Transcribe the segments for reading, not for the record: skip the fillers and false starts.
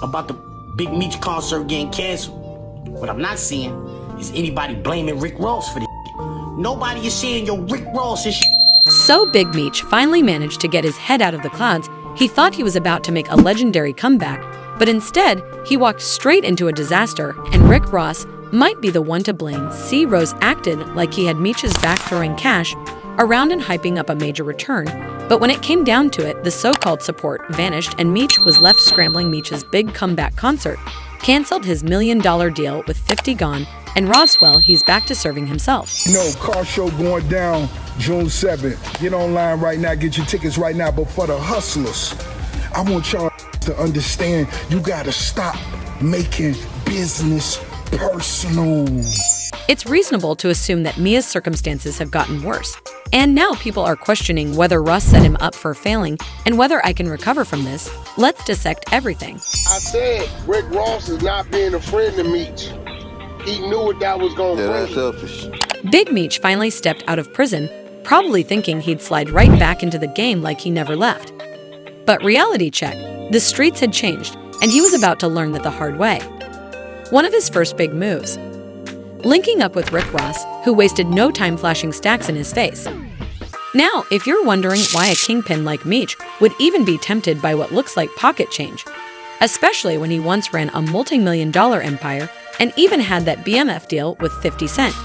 about the Big Meech concert getting canceled. What I'm not seeing is anybody blaming Rick Ross for this shit. Nobody is saying, yo, Rick Ross is So Big Meech finally managed to get his head out of the clouds. He thought he was about to make a legendary comeback, but instead, he walked straight into a disaster, and Rick Ross might be the one to blame. See, Rose acted like he had Meech's back, throwing cash around and hyping up a major return. But when it came down to it, the so-called support vanished and Meech was left scrambling. Meech's big comeback concert canceled, his $1 million deal with 50 gone, and Roswell, he's back to serving himself. Car show going down June 7th. Get online right now, get your tickets right now. But for the hustlers, I want y'all to understand you gotta stop making business personal. It's reasonable to assume that Mia's circumstances have gotten worse. And now people are questioning whether Russ set him up for failing and whether I can recover from this. Let's dissect everything. I said Rick Ross is not being a friend to Meech. He knew what that was going to bring. That's selfish. Big Meech finally stepped out of prison, probably thinking he'd slide right back into the game like he never left. But reality check, the streets had changed, and he was about to learn that the hard way. One of his first big moves, linking up with Rick Ross, who wasted no time flashing stacks in his face. Now, if you're wondering why a kingpin like Meech would even be tempted by what looks like pocket change, especially when he once ran a multi-million-dollar empire and even had that BMF deal with 50 Cent.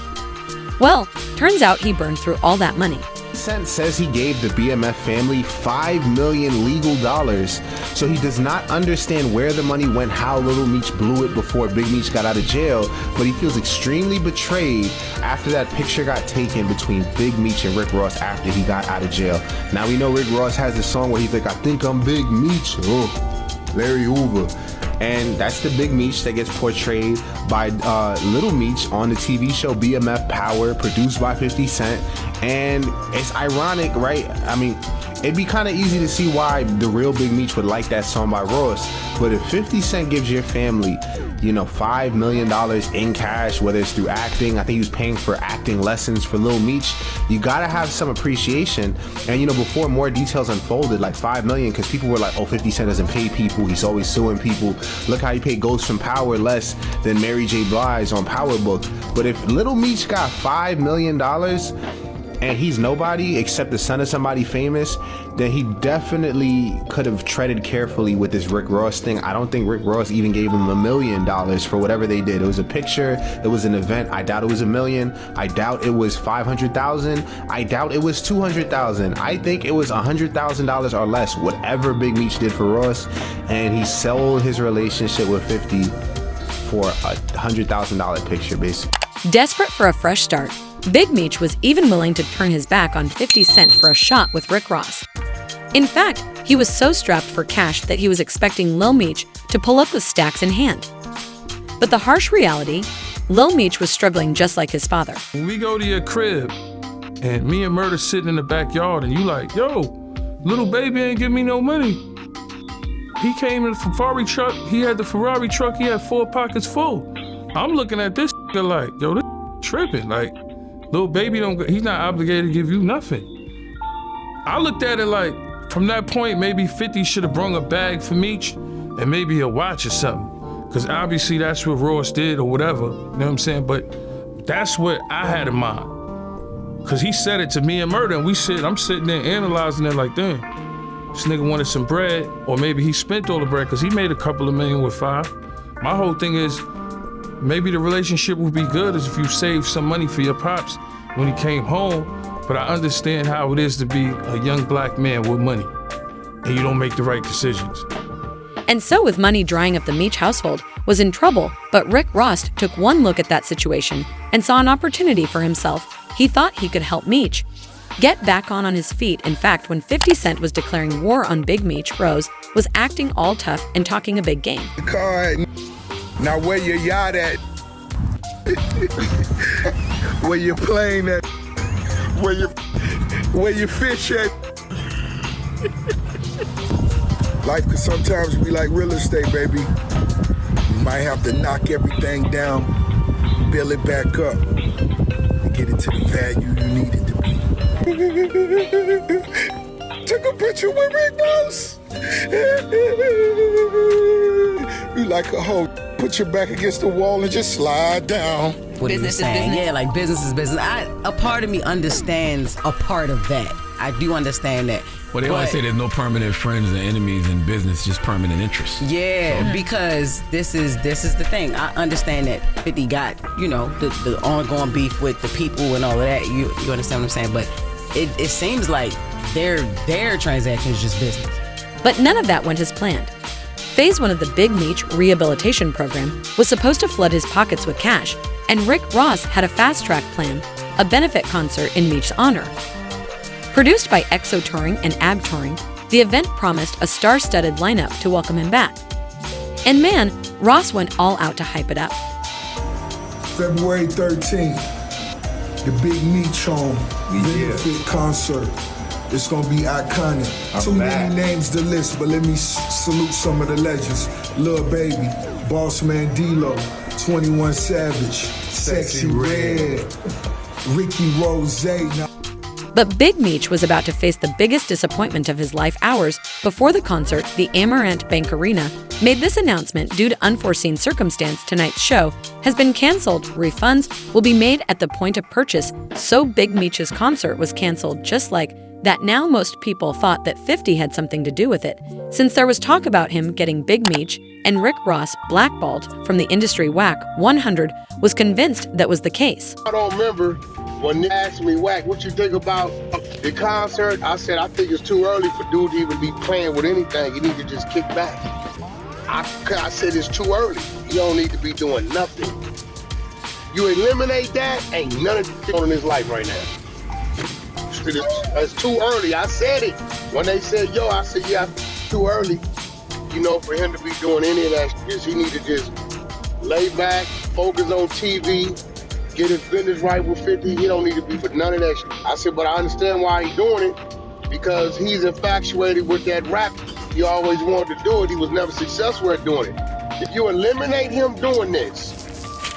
Well, turns out he burned through all that money. Cent says he gave the BMF family $5 million legal dollars, so he does not understand where the money went, how Little Meech blew it before Big Meech got out of jail, but he feels extremely betrayed after that picture got taken between Big Meech and Rick Ross after he got out of jail. Now we know Rick Ross has this song where he's like, I think I'm Big Meech, oh, Larry Hoover. And that's the Big Meech that gets portrayed by Little Meech on the TV show BMF Power, produced by 50 Cent. And it's ironic, right? I mean, it'd be kind of easy to see why the real Big Meech would like that song by Ross. But if 50 Cent gives your family, you know, $5 million in cash, whether it's through acting, I think he was paying for acting lessons for Lil Meech, you gotta have some appreciation. And you know, before more details unfolded, like $5 million, because people were like, oh, 50 Cent doesn't pay people, he's always suing people. Look how he paid Ghost from Power less than Mary J. Blige on Power Book. But if Little Meech got $5 million, and he's nobody except the son of somebody famous, then he definitely could have treaded carefully with this Rick Ross thing. I don't think Rick Ross even gave him $1 million for whatever they did. It was a picture, it was an event. I doubt it was $1 million. I doubt it was $500,000. I doubt it was $200,000. I think it was $100,000 or less, whatever Big Meech did for Ross, and he sold his relationship with 50 for a $100,000 picture, basically. Desperate for a fresh start, Big Meech was even willing to turn his back on 50 Cent for a shot with Rick Ross. In fact, he was so strapped for cash that he was expecting Lil Meech to pull up with stacks in hand. But the harsh reality, Lil Meech was struggling just like his father. When we go to your crib, and me and Murder sitting in the backyard, and you like, yo, little baby ain't give me no money. He came in the Ferrari truck, he had the Ferrari truck, he had 4 pockets full. I'm looking at this like, yo, this tripping, like, little baby he's not obligated to give you nothing. I looked at it like, from that point, maybe 50 should have brung a bag for Meech and maybe a watch or something. Because obviously that's what Ross did or whatever, you know what I'm saying? But that's what I had in mind. Because he said it to me and Murder, and I'm sitting there analyzing it like, damn, this nigga wanted some bread, or maybe he spent all the bread because he made a couple of million with 5. My whole thing is, maybe the relationship would be good as if you saved some money for your pops when he came home, but I understand how it is to be a young black man with money, and you don't make the right decisions. And so with money drying up, the Meech household was in trouble, but Rick Ross took one look at that situation and saw an opportunity for himself. He thought he could help Meech get back on his feet. In fact, when 50 Cent was declaring war on Big Meech, Rose was acting all tough and talking a big game. Now where your yacht at? Where your plane at? Where your fish at? Life could sometimes be like real estate, baby. You might have to knock everything down, build it back up, and get it to the value you need it to be. Took a picture with Rick Ross. like a hoe. Put your back against the wall and just slide down. What business is business. Yeah, like business is business. A part of me understands a part of that. I do understand that. Well, they always say there's no permanent friends and enemies in business, just permanent interests. Yeah, because this is the thing. I understand that 50 got, the ongoing beef with the people and all of that. You understand what I'm saying? But it seems like their transaction is just business. But none of that went as planned. Phase 1 of the Big Meech rehabilitation program was supposed to flood his pockets with cash, and Rick Ross had a fast-track plan, a benefit concert in Meech's honor. Produced by EXO Touring and AB Touring, the event promised a star-studded lineup to welcome him back. And man, Ross went all out to hype it up. February 13th, the Big Meech Home benefit concert. It's gonna be iconic. Too many names to list, but let me salute some of the legends. Lil Baby, Boss Man D-Lo, 21 Savage, Sexy Red, Ricky Rose. But Big Meech was about to face the biggest disappointment of his life hours before the concert. The Amarant Bank Arena made this announcement due to unforeseen circumstance. Tonight's show has been canceled. Refunds will be made at the point of purchase. So Big Meech's concert was canceled just like that. Now most people thought that 50 had something to do with it, since there was talk about him getting Big Meech and Rick Ross blackballed from the industry. Whack 100 was convinced that was the case. I don't remember when they asked me, Whack, what you think about the concert? I said, I think it's too early for dude to even be playing with anything. You need to just kick back. I said it's too early. You don't need to be doing nothing. You eliminate that, ain't none of it in his life right now. It's too early. I said it. When they said, yo, I said, yeah, it's too early, for him to be doing any of that shit. He need to just lay back, focus on TV, get his business right with 50. He don't need to be for none of that shit. I said, but I understand why he's doing it, because he's infatuated with that rap. He always wanted to do it. He was never successful at doing it. If you eliminate him doing this,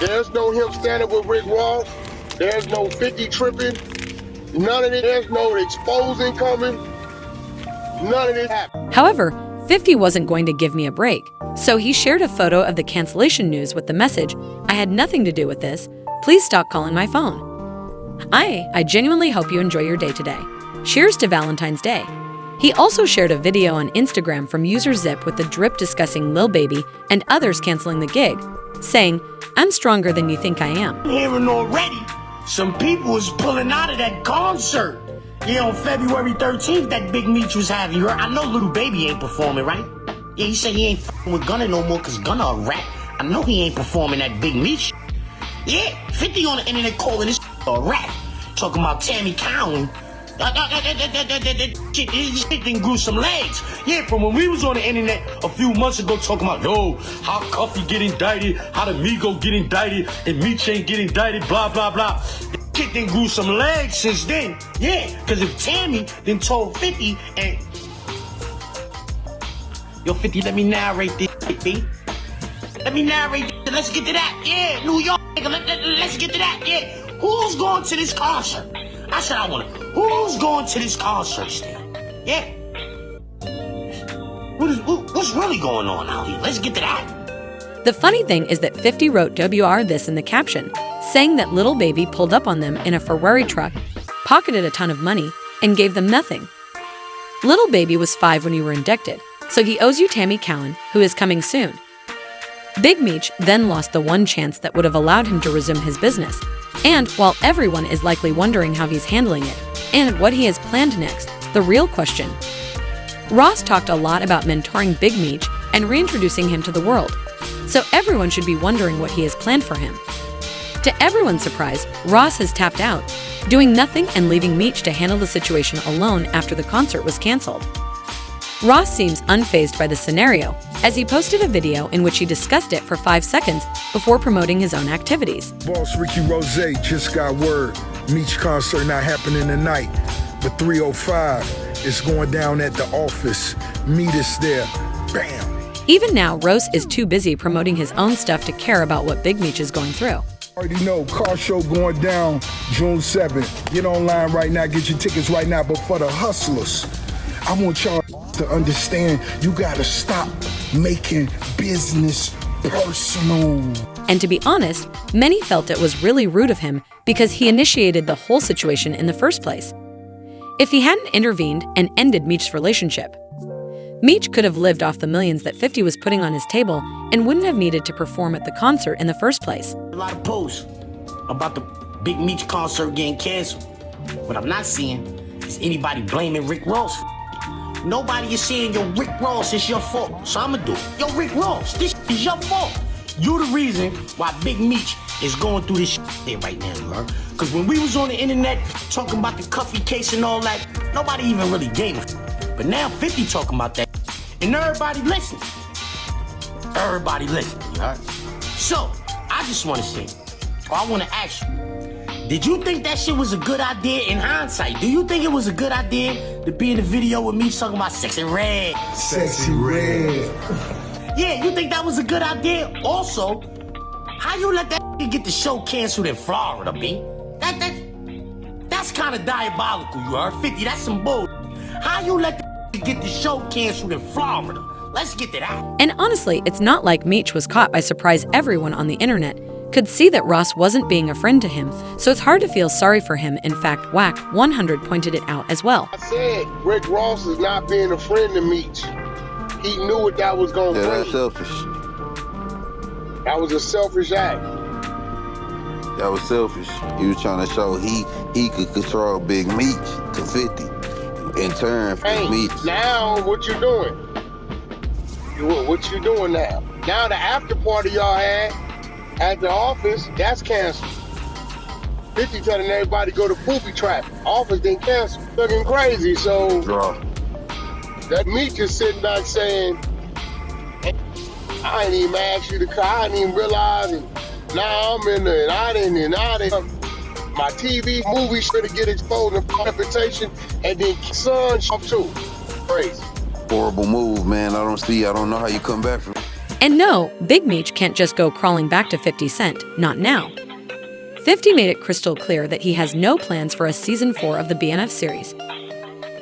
there's no him standing with Rick Ross. There's no 50 tripping. None of it. There's no exposing coming. None of it happened. However, 50 wasn't going to give me a break, so he shared a photo of the cancellation news with the message, "I had nothing to do with this. Please stop calling my phone. I genuinely hope you enjoy your day today. Cheers to Valentine's Day." He also shared a video on Instagram from user Zip with the drip discussing Lil Baby and others canceling the gig, saying, "I'm stronger than you think I am." I'm hearing already some people is pulling out of that concert. Yeah, on February 13th, that Big Meech was having. I know Little Baby ain't performing, right? Yeah, he said he ain't f***ing with Gunna no more because Gunna a rat. I know he ain't performing that Big Meech. Yeah, 50 on the internet calling this a rat. Talking about Tammy Cowan. This shit didn't grew some legs. Yeah, from when we was on the internet a few months ago talking about, yo, how Cuffy get indicted, how the Migo get indicted, and Meech ain't get indicted, blah, blah, blah. This shit didn't grew some legs since then. Yeah, because if Tammy then told 50 and... Yo, 50, let me narrate this, B. Let me narrate this. Let's get to that. Yeah, New York, nigga, let's get to that. Yeah, who's going to this concert? I said I want to. Who's going to this concert still? Yeah. What's really going on out here? Let's get to that. The funny thing is that 50 wrote WR this in the caption, saying that Lil Baby pulled up on them in a Ferrari truck, pocketed a ton of money, and gave them nothing. Lil Baby was 5 when you were inducted, so he owes you Tammy Cowan, who is coming soon. Big Meech then lost the one chance that would have allowed him to resume his business. And while everyone is likely wondering how he's handling it and what he has planned next, the real question. Ross talked a lot about mentoring Big Meech and reintroducing him to the world, so everyone should be wondering what he has planned for him. To everyone's surprise, Ross has tapped out, doing nothing and leaving Meech to handle the situation alone after the concert was canceled. Ross seems unfazed by the scenario, as he posted a video in which he discussed it for 5 seconds before promoting his own activities. Boss Ricky Rose just got word. Meech concert not happening tonight, but 3:05, it's going down at the office. Meet us there. Bam! Even now, Rose is too busy promoting his own stuff to care about what Big Meech is going through. Already know, car show going down June 7th. Get online right now, get your tickets right now, but for the hustlers, I want y'all to understand you gotta stop making business personal. And to be honest, many felt it was really rude of him because he initiated the whole situation in the first place. If he hadn't intervened and ended Meech's relationship, Meech could have lived off the millions that 50 was putting on his table and wouldn't have needed to perform at the concert in the first place. A lot of posts about the Big Meech concert getting canceled. What I'm not seeing is anybody blaming Rick Ross. Nobody is saying, yo, Rick Ross, it's your fault. So I'ma do it. Yo, Rick Ross, this is your fault. You the reason why Big Meech is going through this there right now, you heard? Because when we was on the internet talking about the Cuffy case and all that, nobody even really gave a f. But now 50 talking about that, and everybody listening. Everybody listening, you heard? So, I just want to say, or I want to ask you, did you think that shit was a good idea in hindsight? Do you think it was a good idea to be in the video with me talking about Sexy Red? Sexy Red. Yeah, you think that was a good idea? Also, how you let that get the show canceled in Florida, B? That's kind of diabolical, you heard? 50, that's some bull. How you let that get the show canceled in Florida? Let's get to that. And honestly, it's not like Meech was caught by surprise. Everyone on the internet could see that Ross wasn't being a friend to him, so it's hard to feel sorry for him. In fact, Whack 100 pointed it out as well. I said Rick Ross is not being a friend to Meech. He knew what that was going to bring. That's selfish. That was a selfish act. That was selfish. He was trying to show he could control Big Meech to 50. In turn, for Hey, Meech. now what you doing? What you doing now? Now the after party y'all had at the office, that's canceled. 50 telling everybody go to Poopy Trap. Office didn't cancel. Looking crazy, so Draw. that Meech is sitting back saying, hey, I ain't even asked you to call. I didn't even realize it. Now I'm in there, and I didn't. My TV movie should have get exposed in reputation, and then son up too. Crazy. Horrible move, man. I don't know how you come back from it. And no, Big Meech can't just go crawling back to 50 Cent, not now. 50 made it crystal clear that he has no plans for a season 4 of the BNF series.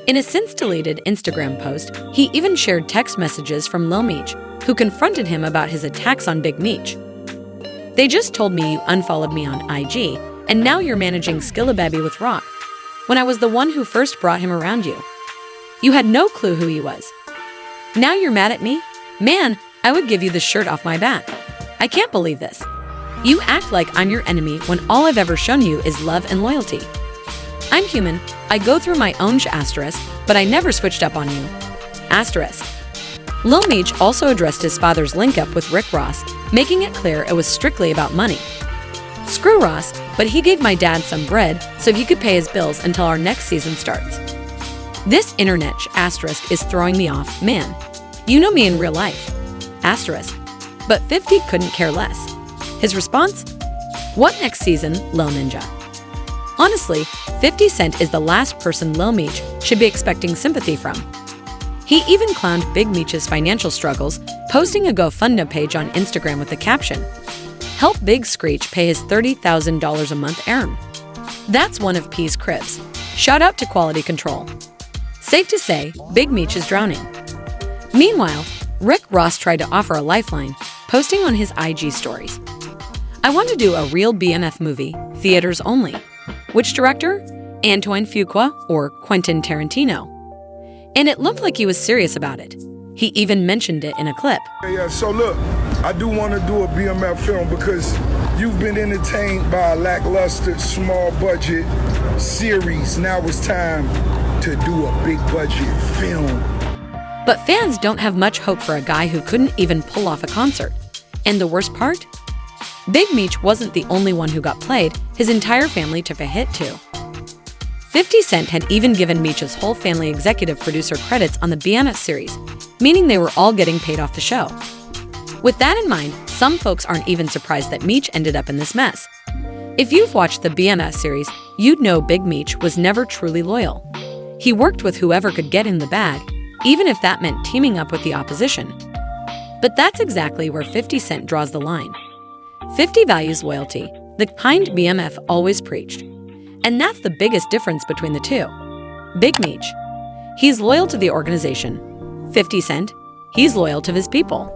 In a since-deleted Instagram post, he even shared text messages from Lil Meech, who confronted him about his attacks on Big Meech. They just told me you unfollowed me on IG, and now you're managing Skillababy with Rock, when I was the one who first brought him around you. You had no clue who he was. Now you're mad at me? Man, I would give you the shirt off my back. I can't believe this. You act like I'm your enemy when all I've ever shown you is love and loyalty. I'm human, I go through my own asterisk, but I never switched up on you. Asterisk. Lil Meech also addressed his father's link-up with Rick Ross, making it clear it was strictly about money. Screw Ross, but he gave my dad some bread so he could pay his bills until our next season starts. This internet asterisk is throwing me off, man. You know me in real life. Asterisk. But 50 couldn't care less. His response? What next season, Lil Ninja? Honestly, 50 Cent is the last person Lil Meech should be expecting sympathy from. He even clowned Big Meech's financial struggles, posting a GoFundMe page on Instagram with the caption, "Help Big Screech pay his $30,000 a month earn." That's one of P's cribs. Shout out to Quality Control. Safe to say, Big Meech is drowning. Meanwhile, Rick Ross tried to offer a lifeline, posting on his IG stories. I want to do a real BNF movie, theaters only. Which director? Antoine Fuqua or Quentin Tarantino? And it looked like he was serious about it. He even mentioned it in a clip. Yeah, so look, I do want to do a BMF film because you've been entertained by a lackluster, small budget series. Now it's time to do a big budget film. But fans don't have much hope for a guy who couldn't even pull off a concert. And the worst part? Big Meech wasn't the only one who got played. His entire family took a hit too. 50 Cent had even given Meech's whole family executive producer credits on the BNF series, meaning they were all getting paid off the show. With that in mind, some folks aren't even surprised that Meech ended up in this mess. If you've watched the BNF series, you'd know Big Meech was never truly loyal. He worked with whoever could get in the bag, even if that meant teaming up with the opposition. But that's exactly where 50 Cent draws the line. 50 values loyalty, the kind BMF always preached. And that's the biggest difference between the two. Big Meech, he's loyal to the organization. 50 Cent, he's loyal to his people.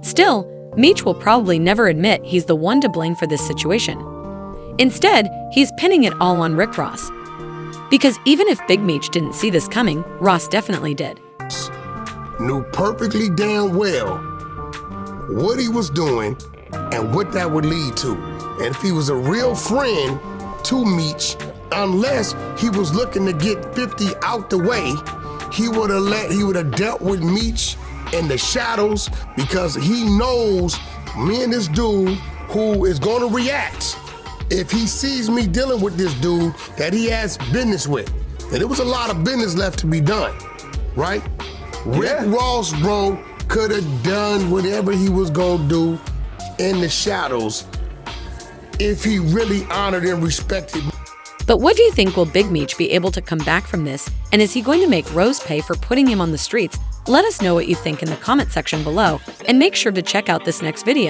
Still, Meech will probably never admit he's the one to blame for this situation. Instead, he's pinning it all on Rick Ross. Because even if Big Meech didn't see this coming, Ross definitely did. Knew perfectly damn well what he was doing and what that would lead to. And if he was a real friend to Meech, unless he was looking to get 50 out the way, he would have dealt with Meech in the shadows, because he knows me and this dude who is going to react if he sees me dealing with this dude that he has business with. And there was a lot of business left to be done, right? Rick Ross, bro, could have done whatever he was gonna do in the shadows if he really honored and respected me. But what do you think? Will Big Meech be able to come back from this? And is he going to make Rose pay for putting him on the streets? Let us know what you think in the comment section below, and make sure to check out this next video.